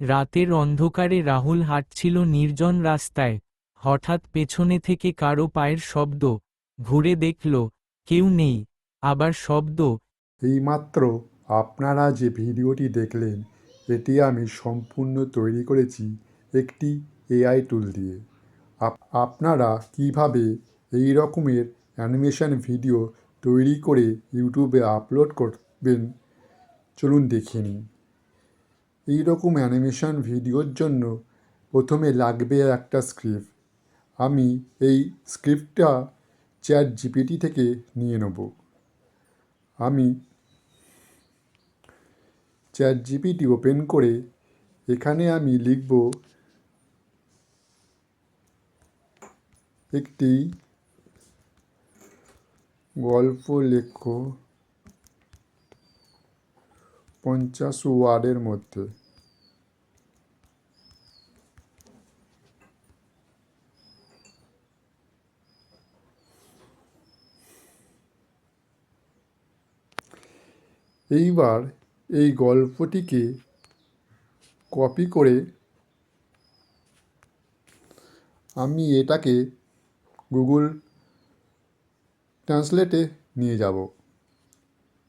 রাতের অন্ধকারে রাহুল হাঁটছিল নির্জন রাস্তায়। হঠাৎ পেছনে থেকে কারো পায়ের শব্দ। ঘুরে দেখল, কেউ নেই। আবার শব্দ। এইমাত্র আপনারা যে ভিডিওটি দেখলেন, এটি আমি সম্পূর্ণ তৈরি করেছি একটি এআই টুল দিয়ে। আপনারা কিভাবে এই রকমের অ্যানিমেশন ভিডিও তৈরি করে ইউটিউবে আপলোড করবেন, চলুন দেখে নিন। এই রকম অ্যানিমেশন ভিডিওর জন্য প্রথমে লাগবে একটা স্ক্রিপ্ট। আমি এই স্ক্রিপ্টটা ChatGPT থেকে নিয়ে নেব। আমি ChatGPT ওপেন করে এখানে আমি লিখব একটি গল্প লেখো 50 ওয়ার্ডের মধ্যে। এইবার এই গল্পটিকে কপি করে আমি এটাকে গুগল ট্রান্সলেটে নিয়ে যাব।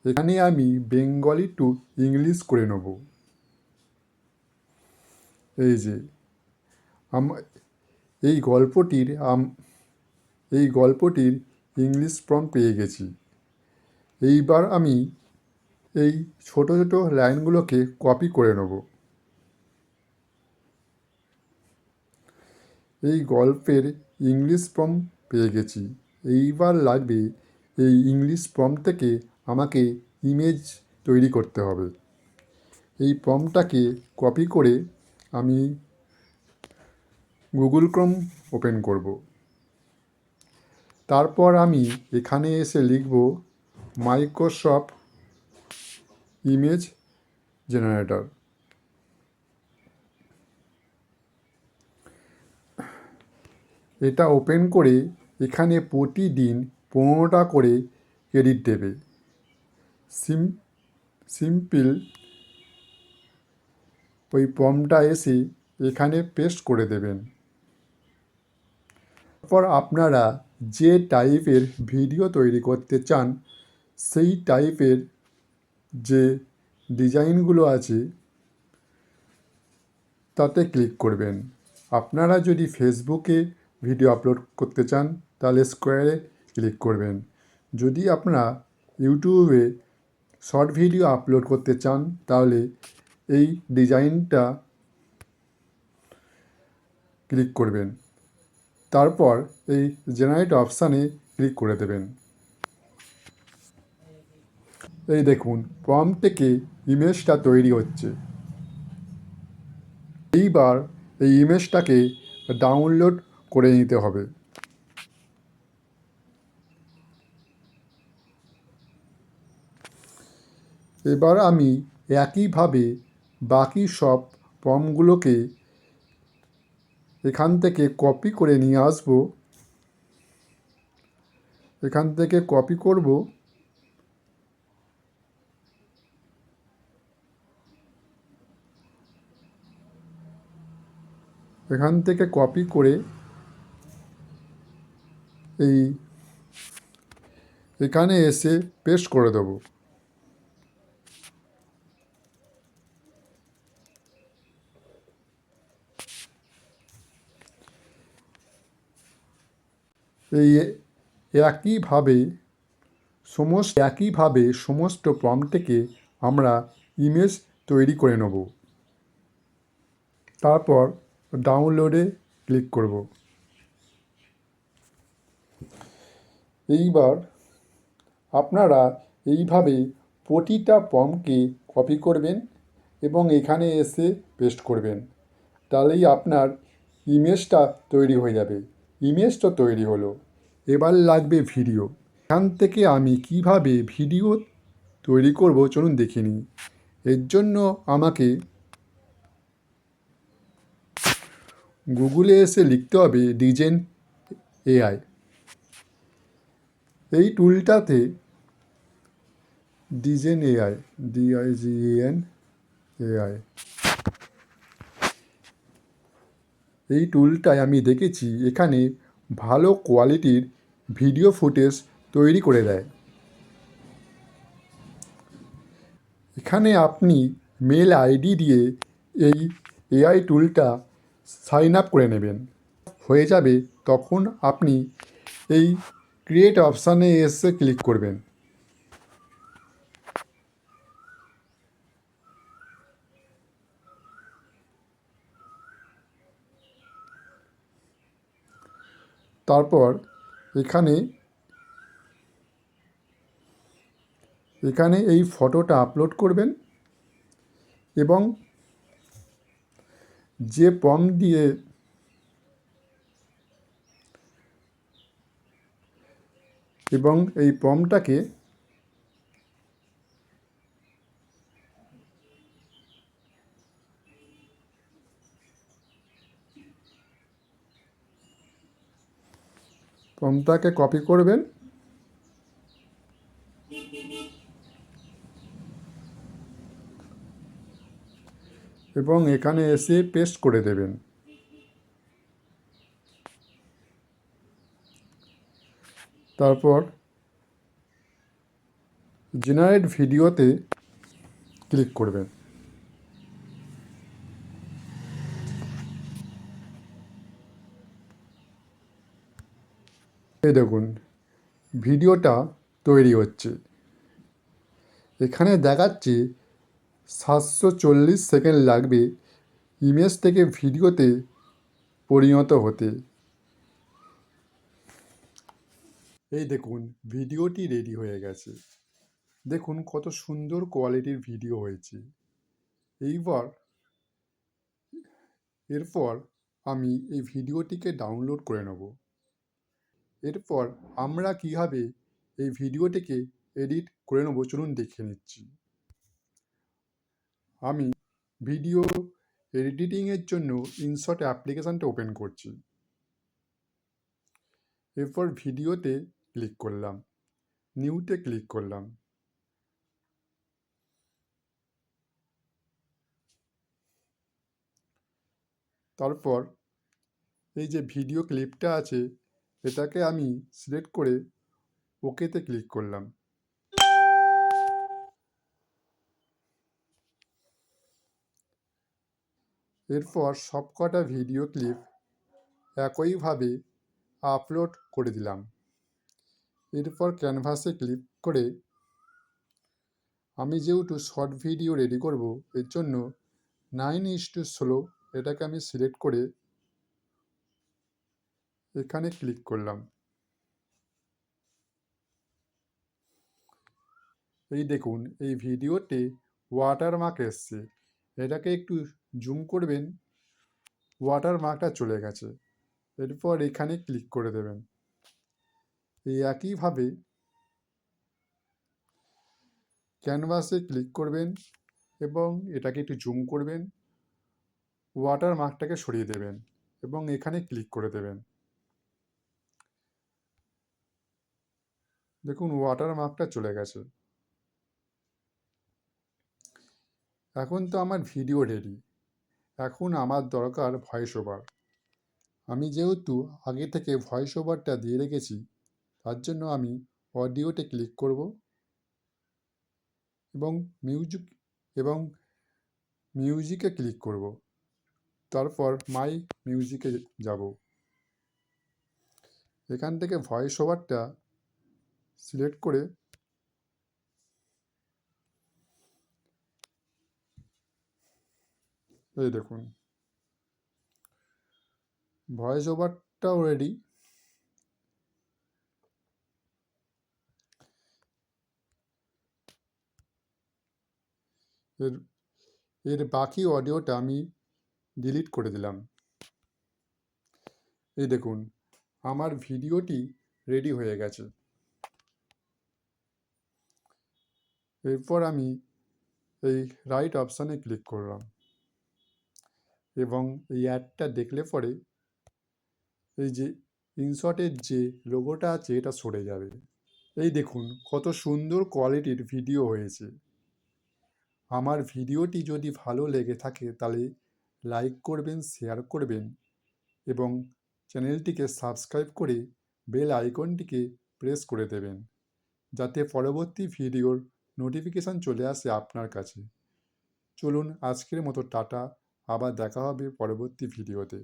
এখানে আমি বেঙ্গলি টু ইংলিশ করে নেব। এই যে এই গল্পটির ইংলিশ প্রম্পট পেয়ে গেছি। এইবার আমি এই ছোট ছোট লাইনগুলোকে কপি করে নেব। এই গল্পের ইংলিশ প্রম্পট পেয়ে গেছি। এইবার লাগবে এই ইংলিশ প্রম্পট থেকে আমাকে ইমেজ তৈরি করতে হবে। এই প্রম্পটটাকে কপি করে আমি গুগল ক্রোম ওপেন করব। তারপর আমি এখানে এসে লিখব মাইক্রোসফট ইমেজ জেনারেটর। এটা ওপেন করে এখানে প্রতিদিন 15টা করে ক্রেডিট দেবে। সিম্পল ওই প্রম্পটটা এসে এখানে পেস্ট করে দেবেন। তারপর আপনারা যে টাইপের ভিডিও তৈরি করতে চান সেই টাইপের যে ডিজাইনগুলো আছে তাতে ক্লিক করবেন। আপনারা যদি ফেসবুকে ভিডিও আপলোড করতে চান তাহলে স্কোয়ারে ক্লিক করবেন। যদি আপনারা ইউটিউবে শর্ট ভিডিও আপলোড করতে চান তাহলে এই ডিজাইনটা ক্লিক করবেন। তারপর এই জেনারেট অপশানে ক্লিক করে দেবেন। এই দেখুন প্রম্পট থেকে ইমেজটা তৈরি হচ্ছে। এইবার এই ইমেজটাকে ডাউনলোড করে নিতে হবে। এবার আমি একইভাবে বাকি সব প্রম্পটগুলোকে এখান থেকে কপি করে নিয়ে আসব। এখান থেকে কপি করব। এখান থেকে কপি করে এখানে এসে পেস্ট করে দেব। এই একইভাবে সমস্ত প্রম্পট থেকে আমরা ইমেজ তৈরি করে নেব। তারপর ডাউনলোডে ক্লিক করব। এইবার আপনারা এইভাবে প্রতিটা প্রম্পটকে কপি করবেন এবং এখানে এসে পেস্ট করবেন। তাহলেই আপনার ইমেজটা তৈরি হয়ে যাবে। ইমেজটা তৈরি হলো। এবার লাগবে ভিডিও। এখান থেকে আমি কিভাবে ভিডিও তৈরি করব চলুন দেখে নিই। এর জন্য আমাকে গুগলে এসে লিখতে হবে ডিজেন এআই। এই টুলটাতে ডিজেন এআই DIGEN AI এই টুলটায় আমি দেখেছি এখানে ভালো কোয়ালিটির ভিডিও ফুটেজ তৈরি করে দেয়। এখানে আপনি মেল আইডি দিয়ে এই এআই টুলটা সাইন আপ করে নেবেন, হয়ে যাবে। তখন আপনি এই ক্রিয়েট অপশানে এসে ক্লিক করবেন। তারপর এখানে এখানে এই ফটোটা আপলোড করবেন এবং যে প্রম্পট দিয়ে এবং এই প্রম্পটটাকে কপি করবেন এবং এখানে এসে পেস্ট করে দেবেন। তারপর জেনারেট ভিডিওতে ক্লিক করবেন। এই দেখুন ভিডিওটা তৈরি হচ্ছে। এখানে দেখাচ্ছে 740 সেকেন্ড লাগবে ইমেজ থেকে ভিডিওতে পরিণত হতে। এই দেখুন ভিডিওটি রেডি হয়ে গেছে। দেখুন কত সুন্দর কোয়ালিটির ভিডিও হয়েছে। এরপর আমি এই ভিডিওটিকে ডাউনলোড করে নেব। এরপর আমরা কীভাবে এই ভিডিওটিকে এডিট করে নেব চলুন দেখে নিচ্ছি। আমি ভিডিও এডিটিংয়ের জন্য ইনশট অ্যাপ্লিকেশানটা ওপেন করছি। এরপর ভিডিওতে ক্লিক করলাম, নিউতে ক্লিক করলাম। তারপর এই যে ভিডিও ক্লিপটা আছে এটাকে আমি সিলেক্ট করে ওকেতে ক্লিক করলাম। এরপর সবকটা ভিডিও ক্লিপ একইভাবে আপলোড করে দিলাম। এরপর ক্যানভাসে ক্লিক করে আমি যেহেতু শর্ট ভিডিও রেডি করব এর জন্য 9:16 এটাকে আমি সিলেক্ট করে এখানে ক্লিক করলাম। এই দেখুন এই ভিডিওতে ওয়াটারমার্ক এসছে, এটাকে একটু জুম করবেন, ওয়াটারমার্কটা চলে গেছে। এরপর এখানে ক্লিক করে দেবেন। এই একইভাবে ক্যানভাসে ক্লিক করবেন এবং এটাকে একটু জুম করবেন, ওয়াটারমার্কটাকে সরিয়ে দেবেন এবং এখানে ক্লিক করে দেবেন। দেখুন ওয়াটারমার্কটা চলে গেছে। এখন তো আমার ভিডিও রেডি। এখন আমার দরকার ভয়েস ওভার। আমি যেহেতু আগে থেকে ভয়েস ওভারটা দিয়ে রেখেছি তার জন্য আমি অডিওতে ক্লিক করব এবং এবং মিউজিকে ক্লিক করব। তারপর মাই মিউজিকে যাব। এখান থেকে ভয়েস ওভারটা সিলেক্ট করে এই দেখুন ভয়েস ওভারটাও রেডি। এর এর বাকি অডিওটা আমি ডিলিট করে দিলাম। এই দেখুন আমার ভিডিওটি রেডি হয়ে গেছে। এরপর আমি এই রাইট অপশানে ক্লিক করলাম এবং এই অ্যাডটা দেখলে পরে এই যে ইনশটের যে লোগোটা আছে এটা সরে যাবে। এই দেখুন কত সুন্দর কোয়ালিটির ভিডিও হয়েছে। আমার ভিডিওটি যদি ভালো লেগে থাকে তাহলে লাইক করবেন, শেয়ার করবেন এবং চ্যানেলটিকে সাবস্ক্রাইব করে বেল আইকনটিকে প্রেস করে দেবেন, যাতে পরবর্তী ভিডিওর নোটিফিকেশান চলে আসে আপনার কাছে। চলুন আজকের মতো টাটা, আবার দেখা হবে পরবর্তী ভিডিওতে।